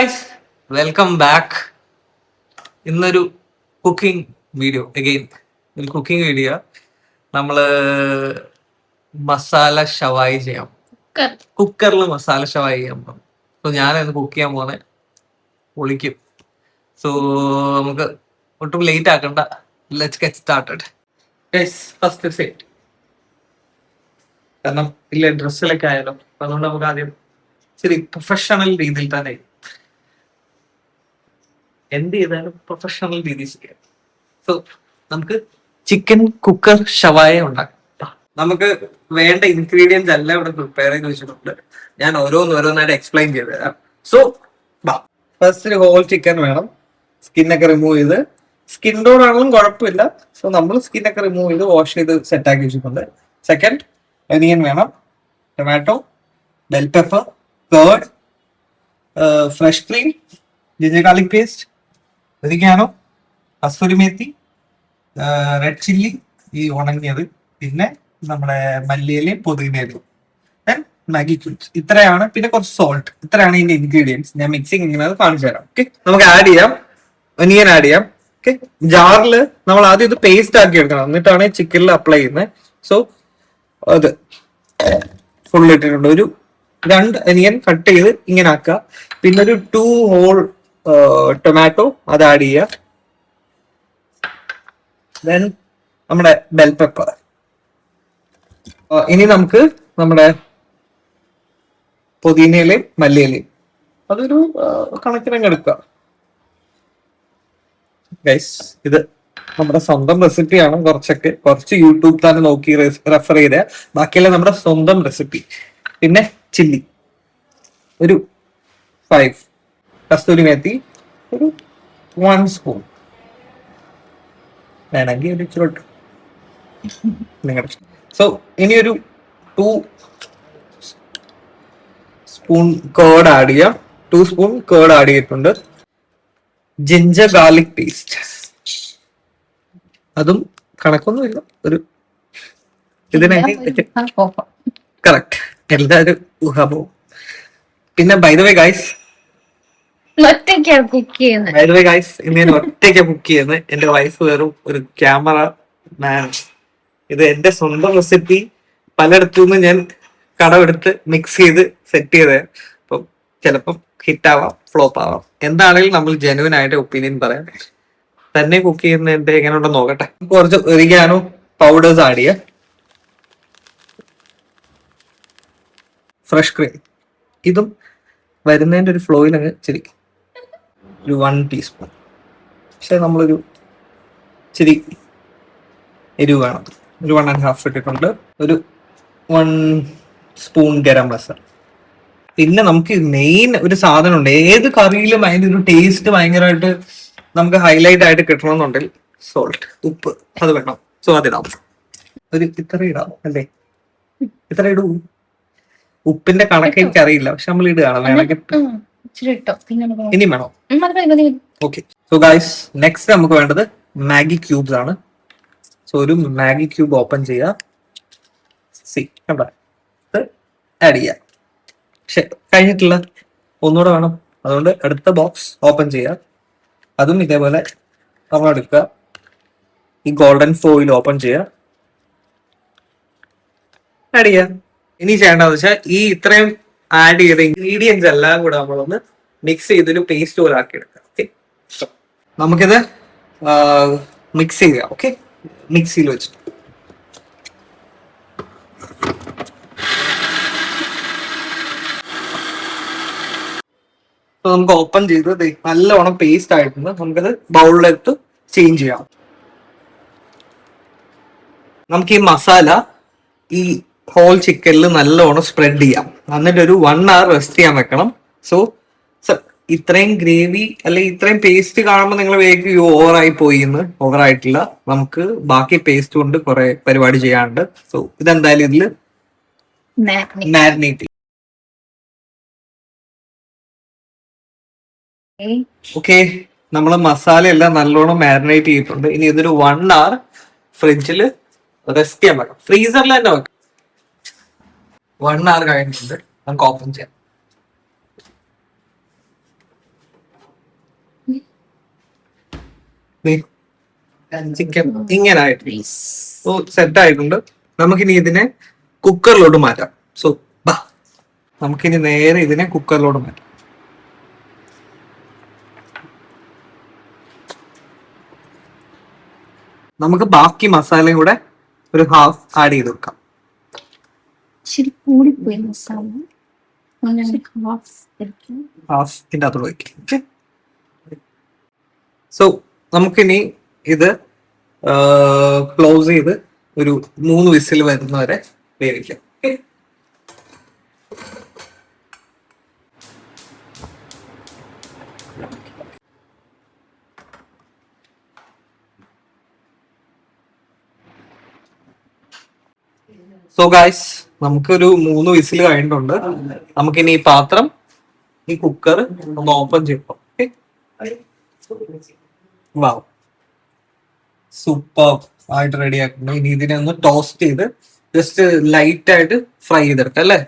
Guys, welcome back. ഇന്നൊരു cooking video, again ഒരു cooking video. നമ്മള് മസാല ഷവായി ചെയ്യാം, കുക്കറിൽ മസാല ഷവായി ചെയ്യാൻ പോകും. സോ ഞാനിന്ന് കുക്ക് ചെയ്യാൻ പോന്നെ പൊളിക്കും. സോ നമുക്ക് ഒട്ടും ലേറ്റ് ആക്കണ്ട, let's get started. Guys, first set, കാരണം ഇല്ല ഡ്രസ്സിലൊക്കെ ആയാലോ, അപ്പൊ അതുകൊണ്ട് നമുക്ക് ആദ്യം ശരി പ്രൊഫഷണൽ രീതിയിൽ തന്നെ എന്ത് ചെയ്താലും പ്രൊഫഷണൽ രീതിയിൽ ചെയ്യാം. സോ നമുക്ക് ചിക്കൻ കുക്കർ ഷവായ ഉണ്ടാക്കാം. നമുക്ക് വേണ്ട ഇൻഗ്രീഡിയൻസ് എല്ലാം ഇവിടെ പ്രിപ്പയർ ചെയ്ത് വെച്ചിട്ടുണ്ട്. ഞാൻ ഓരോന്നായിട്ട് എക്സ്പ്ലെയിൻ ചെയ്ത് തരാം. സോ ഫസ്റ്റ് ഒരു ഹോൾ ചിക്കൻ വേണം. സ്കിന്നൊക്കെ റിമൂവ് ചെയ്ത്, സ്കിന്നോടാണെങ്കിലും കുഴപ്പമില്ല. സോ നമ്മൾ സ്കിന്നൊക്കെ റിമൂവ് ചെയ്ത് വാഷ് ചെയ്ത് സെറ്റ് ആക്കി വെച്ചിട്ടുണ്ട്. സെക്കൻഡ്, ഒനിയൻ വേണം, tomato, bell pepper, curd, fresh cream, ginger garlic paste, oregano, kasturi methi, red chilli ഈ ഉണങ്ങിയത്, പിന്നെ നമ്മുടെ മല്ലിയിലയും പുതിനയിലയും, മാഗി ക്യൂബ്സ്. ഇത്രയാണ്. പിന്നെ കുറച്ച് സോൾട്ട്. ഇത്രയാണ് ഇതിന്റെ ഇൻഗ്രീഡിയൻസ്. ഞാൻ മിക്സിങ് ഇങ്ങനെ കാണിച്ചു തരാം. ഓക്കെ, നമുക്ക് ആഡ് ചെയ്യാം. ഒനിയൻ ആഡ് ചെയ്യാം. ഓക്കെ, ജാറിൽ നമ്മൾ ആദ്യം ഇത് പേസ്റ്റ് ആക്കി എടുക്കണം, എന്നിട്ടാണ് ചിക്കനിൽ അപ്ലൈ ചെയ്യുന്നത്. സോ അത് ഫുൾ ഇട്ടിട്ടുണ്ട്. ഒരു 2 ഒനിയൻ കട്ട് ചെയ്ത് ഇങ്ങനെ ആക്കുക. പിന്നെ ഒരു 2 ഹോൾ ടൊമാറ്റോ അത് ആഡ് ചെയ്യുക. ദെൻ നമ്മുടെ ബെൽ പെപ്പർ. ഇനി നമുക്ക് നമ്മുടെ പുതിനയിലയും മല്ലിയിലയും അതൊരു കണക്കിനങ്ങ് എടുക്കുക. ഗൈസ്, ഇത് നമ്മുടെ സ്വന്തം റെസിപ്പിയാണ്. കുറച്ച് യൂട്യൂബ് തന്നെ നോക്കി റെഫർ ചെയ്ത, ബാക്കിയെല്ലാം നമ്മുടെ സ്വന്തം റെസിപ്പി. പിന്നെ ചില്ലി ഒരു 5, കസ്തൂരി മേത്തി ഒരു 1 സ്പൂൺ, വേണമെങ്കിൽ ഒരു ഇച്ചിരി നിങ്ങളുടെ. സോ ഇനി ഒരു 2 സ്പൂൺ കേർഡ് ആഡ് ചെയ്യാം. 2 സ്പൂൺ കേർഡ് ആഡ് ചെയ്തിട്ടുണ്ട്. ജിഞ്ചർ ഗാർലിക് പേസ്റ്റ്, അതും കണക്കൊന്നുമില്ല, ഒരു ഇതിനായി കറക്റ്റ് എല്ലാവരും ഊഹാപോവും. പിന്നെ ബൈ ദ വേ ഗൈസ്, ഇന്ന് ഞാൻ ഒറ്റയ്ക്കാണ് കുക്ക് ചെയ്യുന്നത്. എന്റെ വൈഫ് വെറും ഒരു ക്യാമറ മാൻ. ഇത് എന്റെ സ്വന്തം റെസിപ്പി. പലയിടത്തു നിന്ന് ഞാൻ കടമെടുത്ത് മിക്സ് ചെയ്ത് സെറ്റ് ചെയ്ത്, അപ്പം ചിലപ്പം ഹിറ്റ് ആവാം, ഫ്ലോപ്പ് ആവാം. എന്താണെങ്കിലും നമ്മൾ ജെനുവിൻ ആയിട്ട് ഒപ്പീനിയൻ പറയാം. തന്നെ കുക്ക് ചെയ്യുന്നതിന്റെ എങ്ങനെ ഉണ്ടെന്ന് നോക്കട്ടെ. കുറച്ച് ഒരിഗാനോ പൗഡേഴ്സ് ആഡ് ചെയ്യാം. ഫ്രഷ് ക്രീം, ഇതും വരുന്നതിന്റെ ഒരു ഫ്ലോയിൽ അങ്ങ് ഇച്ചിരി ഒരു 1 ടീസ്പൂൺ. പക്ഷെ നമ്മളൊരു ഇച്ചിരി എരിവ് വേണം, ഒരു 1.5 ഇട്ടിട്ടുണ്ട്. ഒരു 1 സ്പൂൺ ഗരം മസാല. പിന്നെ നമുക്ക് മെയിൻ ഒരു സാധനം ഉണ്ട്, ഏത് കറിയിലും അതിന്റെ ഒരു ടേസ്റ്റ് ഭയങ്കരമായിട്ട് നമുക്ക് ഹൈലൈറ്റ് ആയിട്ട് കിട്ടണമെന്നുണ്ടെങ്കിൽ സോൾട്ട്, ഉപ്പ്, അത് വേണം. സോ അതിടാം. ഒരു ഇത്ര ഇടാം അല്ലേ? ഇത്ര ഇടൂ. ഉപ്പിന്റെ കണക്ക് എനിക്ക് അറിയില്ല, പക്ഷെ നമ്മൾ ഇടുകയാണ്. വേണമെങ്കിൽ ഇനി വേണോ? ഓക്കെ. സോ ഗൈസ്, നെക്സ്റ്റ് നമുക്ക് വേണ്ടത് മാഗി ക്യൂബ്സ് ആണ്. സോ ഒരു മാഗി ക്യൂബ് ഓപ്പൺ ചെയ്യുക. കണ്ട, ആഡ് ചെയ്യുക. പക്ഷെ കഴിഞ്ഞിട്ടില്ല, ഒന്നുകൂടെ വേണം. അതുകൊണ്ട് അടുത്ത ബോക്സ് ഓപ്പൺ ചെയ്യുക. അതും ഇതേപോലെ നമ്മൾ എടുക്കുക. ഈ ഗോൾഡൻ ഫോയിൽ ഓപ്പൺ ചെയ്യുക, ആഡ് ചെയ്യുക. ഇനി ചെയ്യേണ്ടതെന്ന് വെച്ചാൽ ഈ ഇത്രയും ആഡ് ചെയ്ത ഇൻഗ്രീഡിയൻസ് എല്ലാം കൂടെ നമ്മളൊന്ന് മിക്സ് ചെയ്തൊരു പേസ്റ്റ് പോലെ ആക്കി എടുക്കാം. ഓക്കെ, നമുക്കിത് മിക്സ് ചെയ്യാം. ഓക്കെ, മിക്സിയിൽ വെച്ചിട്ട് നമുക്ക് ഓപ്പൺ ചെയ്ത് നല്ലവണ്ണം പേസ്റ്റ് ആയിട്ടുണ്ട്. നമുക്കത് ബൗളിലെടുത്ത് ചേഞ്ച് ചെയ്യാം. നമുക്ക് ഈ മസാല ഈ ഹോൾ ചിക്കനിൽ നല്ലോണം സ്പ്രെഡ് ചെയ്യാം. എന്നിട്ട് ഒരു 1 hour റെസ്റ്റ് ചെയ്യാൻ വെക്കണം. സോ ഇത്രയും ഗ്രേവി അല്ലെങ്കിൽ ഇത്രയും പേസ്റ്റ് കാണുമ്പോൾ നിങ്ങൾ വേഗം ഓവറായി പോയി എന്ന്. ഓവറായിട്ടില്ല, നമുക്ക് ബാക്കി പേസ്റ്റ് കൊണ്ട് കുറെ പരിപാടി ചെയ്യാനുണ്ട്. സോ ഇതെന്തായാലും ഇതിൽ മാരിനേറ്റ്. ഓക്കെ, നമ്മൾ മസാല എല്ലാം നല്ലോണം മാരിനേറ്റ് ചെയ്തിട്ടുണ്ട്. ഇനി ഇതൊരു 1 hour ഫ്രിഡ്ജിൽ റെസ്റ്റ് ചെയ്യാൻ വെക്കാം. ഫ്രീസറിൽ തന്നെ വെക്കാം. 1 hour കഴിഞ്ഞിട്ടുണ്ട്, നമുക്ക് ഓപ്പൺ ചെയ്യാം. ചിക്കൻ ഇങ്ങനെ ആയിട്ട് സെറ്റ് ആയിട്ടുണ്ട്. നമുക്കിനി ഇതിനെ കുക്കറിലോട്ട് മാറ്റാം. സോ നമുക്കിനി നേരെ ഇതിനെ കുക്കറിലോട്ട് മാറ്റാം. നമുക്ക് ബാക്കി മസാലയും കൂടെ ഒരു ഹാഫ് ആഡ് ചെയ്ത് വെക്കാം. ശരി, കൂടിപ്പോയി മസാല. ഹാഫ് ഇതിൻ്റെ അകത്തോട് വയ്ക്കാം. ഓക്കെ, സോ നമുക്കിനി ഇത് ക്ലോസ് ചെയ്ത് ഒരു 3 വിസിൽ വരുന്നവരെ വേവിക്കാം. ഓക്കെ, സോ ഗായ്സ് നമുക്കൊരു 3 വിസിൽ കഴിഞ്ഞിട്ടുണ്ട്. നമുക്കിനി ഈ പാത്രം, ഈ കുക്കർ ഒന്ന് ഓപ്പൺ ചെയ്യാം. ഓക്കെ, വാവ്, സൂപ്പർ ആയിട്ട് റെഡി ആക്കുന്നു. ഇനി ഇതിനെ ഒന്ന് ടോസ്റ്റ് ചെയ്ത് ജസ്റ്റ് ലൈറ്റ് ആയിട്ട് ഫ്രൈ ചെയ്തെടുക്കാം അല്ലേ?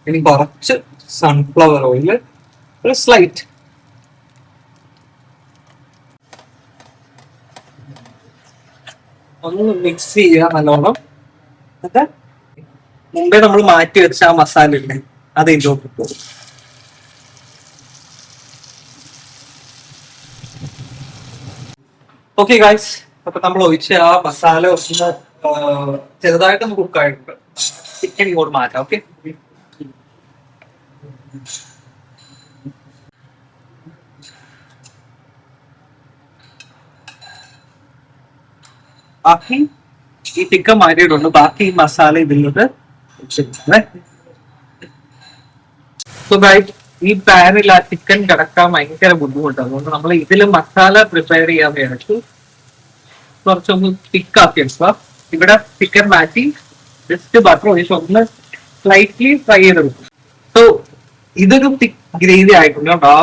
ഇനി കുറച്ച് സൺഫ്ലവർ ഓയിൽ, ഒരു സ്ലൈറ്റ്. ഒന്ന് മിക്സ് ചെയ്യുക നല്ലോണം. എന്നിട്ട് മുമ്പേ നമ്മൾ മാറ്റി വെച്ച ആ മസാല ഇല്ലേ, അത് ഇതിലോട്ട് ഇട്ടു. ഓക്കെ ഗായ്സ്, അപ്പൊ നമ്മൾ ഒഴിച്ച ആ മസാല ഒന്ന് ചെറുതായിട്ടൊന്ന് കുക്ക് ആയിട്ടുണ്ട്. ചിക്കൻ ഇങ്ങോട്ട് മാറ്റാം. ഓക്കെ, ബാക്കി ഈ ചിക്കൻ മാറ്റിയിട്ടുണ്ട്. ബാക്കി ഈ മസാല ഇതിലോട്ട് ഈ പാനിൽ ആ ചിക്കൻ കിടക്കാൻ ഭയങ്കര ബുദ്ധിമുട്ടാണ്. അതുകൊണ്ട് നമ്മൾ ഇതിൽ മസാല പ്രിപ്പയർ ചെയ്യാൻ വേണ്ടി കുറച്ചൊന്ന് തിക്കാക്കി എടുക്കുക. ഇവിടെ ചിക്കൻ മാറ്റി ജസ്റ്റ് ബട്ടർ ഒഴിച്ച് ഒന്ന് സ്ലൈറ്റ്ലി ഫ്രൈ ചെയ്തെടുക്കും. സോ ഇതൊരു തിക്ക് ഗ്രേവി ആയിട്ടുണ്ട്. ആ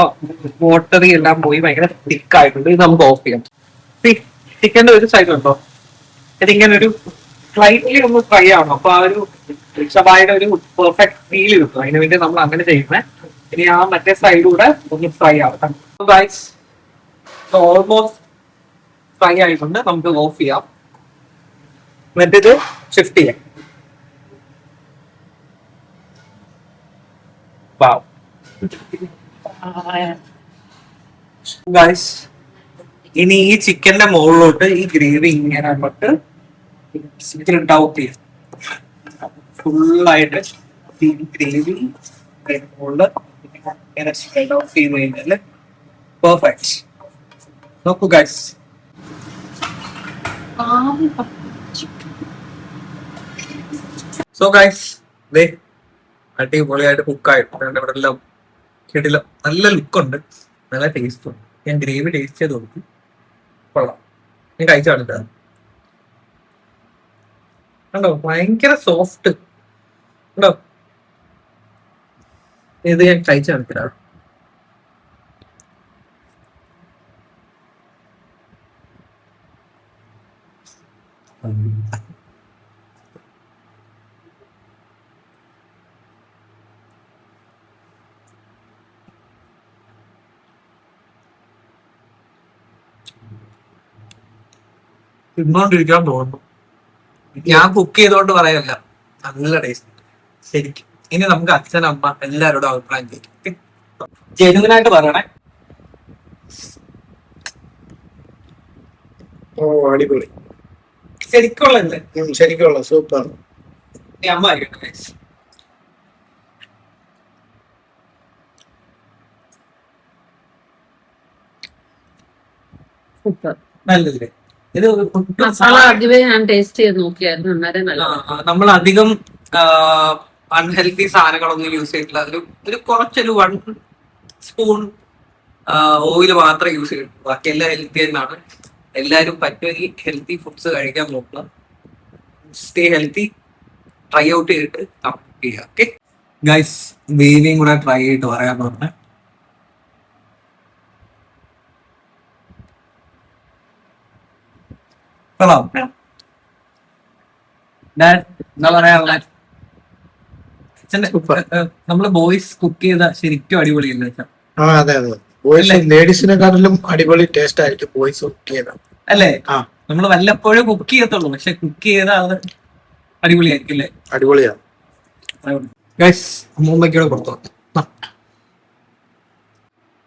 വാട്ടറി എല്ലാം പോയി ഭയങ്കര തിക്ക് ആയിട്ടുണ്ട്. ഇത് നമുക്ക് ഓഫ് ചെയ്യാം. ചിക്കന്റെ ഒരു സൈഡ് ഉണ്ടോ, ഇതിങ്ങനെ ഒരു സ്ലൈറ്റ്ലി ഒന്ന് ഫ്രൈ ആവണം. അപ്പൊ ആ ഒരു ഷവായുടെ ഒരു പെർഫെക്റ്റ് ഫീൽ കിട്ടും. അതിനു വേണ്ടി നമ്മൾ അങ്ങനെ ചെയ്യുന്നത്. ഇനി ആ മറ്റേ സൈഡിലൂടെ ഒന്ന് ഫ്രൈ ആവട്ടെ. ഓൾമോസ്റ്റ് ഫ്രൈ ആയിട്ടുണ്ട്. നമുക്ക് ഓഫ് ചെയ്യാം. എന്നിട്ട് ഇത് ഷിഫ്റ്റ് ചെയ്യാം. ഗൈസ്, ഇനി ഈ ചിക്കന്റെ മുകളിലോട്ട് ഈ ഗ്രേവി ഇങ്ങനെ അങ്ങോട്ട് സ്പ്രെഡ് ഔട്ട് ചെയ്യാം. ഫുള്ളായിട്ട് ഈ ഗ്രേവി ഇങ്ങനെ സ്പ്രെഡ് ഔട്ട് ചെയ്ത് കഴിഞ്ഞാല് പെർഫെക്റ്റ്. നോക്കൂ ഗൈസ്, സോ ഗൈസ് ദേ അടിപൊളിയായിട്ട് കുക്കായിട്ടുണ്ട്. ഇവിടെ എല്ലാം കേട്ടില്ല, നല്ല ലുക്കുണ്ട്, നല്ല ടേസ്റ്റ് ഉണ്ട്. ഞാൻ ഗ്രേവി ടേസ്റ്റ് ചെയ്ത് കൊടുക്കും. കൊള്ളാം, ഞാൻ കഴിച്ചു കാണില്ല. കണ്ടോ, ഭയങ്കര സോഫ്റ്റ് ഉണ്ടോ? ഇത് ഞാൻ കഴിച്ചു കാണിക്കില്ല. തിന്നോണ്ടിരിക്കാൻ തോന്നുന്നു. ഞാൻ കുക്ക് ചെയ്തോണ്ട് പറയല്ല, നല്ല ടേസ്റ്റ് ശരിക്കും. ഇനി നമുക്ക് അച്ഛൻ അമ്മ എല്ലാവരോടും അഭിപ്രായം ചോദിക്കും. ജെനുവിനായിട്ട് പറയണേ. ഓ അടിപൊളി, ശരിക്കുള്ളല്ലേ? ശരിക്കുള്ള സൂപ്പർ. നീ അമ്മ ആയിരിക്കട്ടെ. നല്ലല്ലേ? ഇത് മസാല ആദ്യമേ ഞാൻ ടേസ്റ്റ് ചെയ്ത് നോക്കിയായിരുന്നു. വളരെ നല്ല. നമ്മൾ അധികം അൺഹെൽത്തി സാധനങ്ങളൊന്നും യൂസ് ചെയ്തിട്ടില്ല. ഒരു കുറച്ചൊരു 1 സ്പൂൺ ഓയിൽ മാത്രമേ യൂസ് ചെയ്തിട്ടുള്ളൂ. ബാക്കി എല്ലാം ഹെൽത്തി തന്നെയാണ്. എല്ലാവരും പറ്റുമെങ്കിൽ ഹെൽത്തി ഫുഡ്സ് കഴിക്കാൻ നോക്കുക. Stay healthy. ട്രൈ ഔട്ട് ചെയ്തിട്ട് കമന്റ് ചെയ്യുക. ഓക്കെ ഗൈസ്, ബേബിയും കൂടെ ട്രൈ ചെയ്തിട്ട് പറയാൻ പറഞ്ഞേ. കൊള്ളാം, ഡാഡ് എന്താ പറയാനുള്ള Super. നമ്മള് ബോയ്സ് കുക്ക് ചെയ്ത ശരിക്കും അടിപൊളിയല്ലേ അച്ഛാ? ആ അതെ അതെ ബോയ്സ് ലേഡീസിനെക്കാട്ടിലും അടിപൊളി ടേസ്റ്റ് ആയിരിക്കും ബോയ്സ് കുക്ക് ചെയ്ത. അല്ലേ? ആ നമ്മള് വല്ലപ്പോഴും കുക്ക് ചെയ്യത്തുള്ളൂ, പക്ഷെ കുക്ക് ചെയ്ത അത് അടിപൊളിയായിരിക്കും അല്ലേ? അടിപൊളിയാ. ഗൈസ് അമ്മൂമ്മയ്ക്കൂടെ കൊടുത്തു.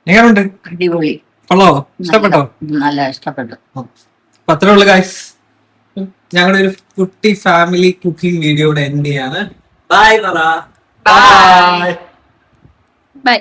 എങ്ങനെയുണ്ട്? അടിപൊളി, കൊള്ളോ? ഇഷ്ടപ്പെട്ടോ? നല്ല ഇഷ്ടപ്പെട്ടു. അപ്പൊ അത്രേ ഉള്ളു ഗൈസ്. ഞങ്ങളുടെ ഒരു കുട്ടി ഫാമിലി കുക്കിംഗ് വീഡിയോയുടെ എൻഡ് ചെയ്യാണ്. ബൈ പറ. ബൈ.